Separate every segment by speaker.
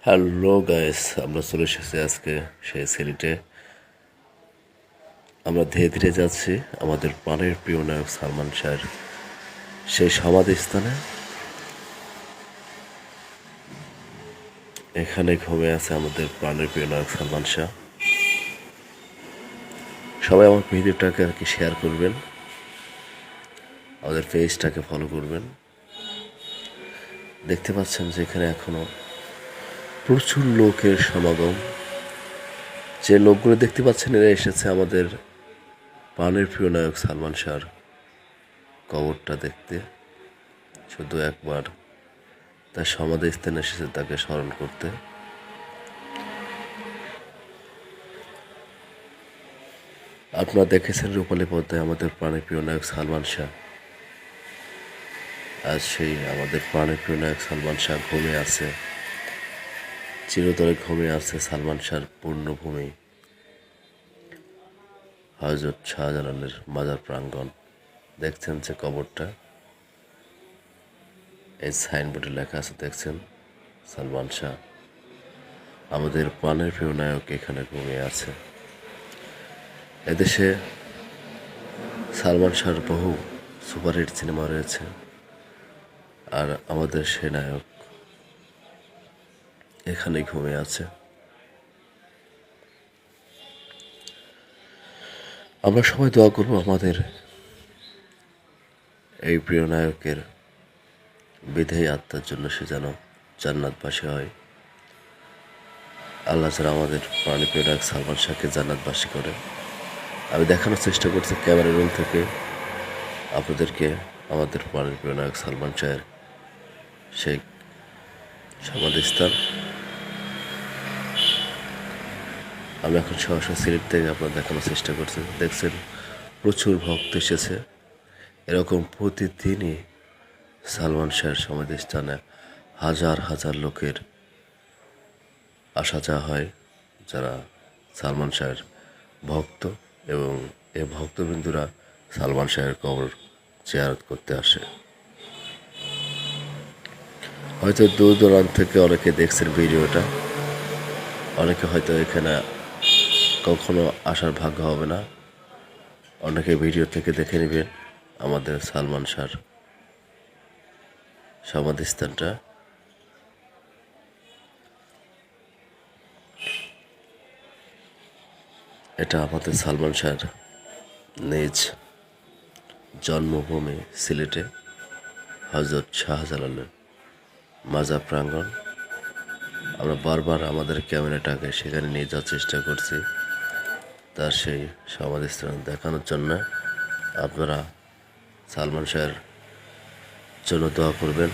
Speaker 1: Hello guys, আমরা চলে এসেছি আজকে সেই সিলেটে। আমরা ধীরে ধীরে যাচ্ছি আমাদের প্রাণের প্রিয় নায়ক সালমান শাহের সেই সমাধিস্থানে। এখানে ঘুমিয়ে আছে আমাদের প্রাণের প্রিয় নায়ক সালমান শাহ। সবাই আমার ভিডিওটাকে আর কি শেয়ার করবেন, আমাদের পেজটাকে ফলো করবেন। দেখতে পাচ্ছেন যে এখানে এখনো প্রচুর লোকের সমাগম। যে লোকগুলো দেখতে পাচ্ছেন এরা এসেছে আমাদের প্রাণের প্রিয় নায়ক সালমান শাহর কবরটা দেখতে, শুধু একবার তার সমাধিস্থানে এসেছে তাকে স্মরণ করতে। আপনারা দেখেছেন রূপালী পর্দায় আমাদের প্রাণের প্রিয় নায়ক সালমান শাহ। আজ সেই আমাদের প্রাণের প্রিয় নায়ক সালমান শাহ ঘুমিয়ে আছে, চিরতরে ঘুমিয়ে আছে সালমান শাহর পূর্ণভূমি হযরত শাহজালালের মাজার প্রাঙ্গণ। দেখছেন যে কবরটা, এই সাইনবোর্ডে লেখা আছে, দেখছেন সালমান শাহ আমাদের প্রাণের প্রিয় নায়ক এখানে ঘুমিয়ে আছে। এদেশে সালমান শাহর বহু সুপারহিট সিনেমা রয়েছে, আর আমাদের সে নায়ক এখানে ঘুমিয়ে আছে। আমরা সবাই দোয়া করবো আমাদের এই প্রিয় নায়কের বিধেয় আত্মার জন্য, সে যেন জান্নাতবাসী হয়। আল্লাহ যেন আমাদের প্রাণী প্রিয় নায়ক সালমান শাহকে জান্নাতবাসী করে। আমি দেখানোর চেষ্টা করছি ক্যামেরা রুম থেকে আপনাদেরকে আমাদের প্রাণীর প্রিয় নায়ক সালমান শাহের সেই সমাধিস্থান। আমি এখন সরাসরি সিলেট থেকে আপনার দেখানোর চেষ্টা করছি। দেখছেন প্রচুর ভক্ত এসেছে। এরকম প্রতিদিনই সালমান শাহের সমাধিস্থানে হাজার হাজার লোকের আসা যাওয়া হয়, যারা সালমান শাহের ভক্ত, এবং এই ভক্তবিন্দুরা সালমান শাহের কবর জিয়ারত করতে আসে। হয়তো দূর দূরান্ত থেকে অনেকে দেখছেন ভিডিওটা, অনেকে হয়তো এখানে কখনো আসার ভাগ্য হবে না, অনেকে ভিডিও থেকে দেখে নেবেন আমাদের সালমান শাহর সমাধিস্থানটা। এটা আমাদের সালমান শাহর নিজ জন্মভূমি সিলেটে হযরত শাহজালালের মাজার প্রাঙ্গণ। আমরা বারবার আমাদের ক্যামেরাটাকে সেখানে নিয়ে যাওয়ার চেষ্টা করছি, তার সেই সমাধিস্থান দেখানোর জন্য। আপনারা সালমান শাহের জন্য দোয়া করবেন,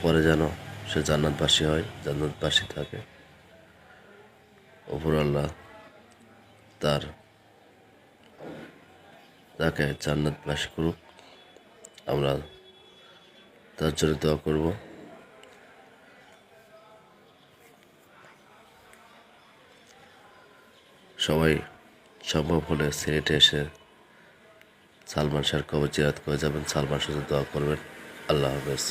Speaker 1: পরে যেন সে জান্নাতবাসী হয়, জান্নাতবাসী থাকে। ওপর আল্লাহ তাকে জান্নাতবাসী করুক। আমরা তার জন্য দোয়া করব। সবাই সম্ভব হলে সিলেটে এসে সালমান শাহর কবর জিয়ারত করে যাবেন, সালমান শাহর দোয়া করবেন। আল্লাহ হাফেজ।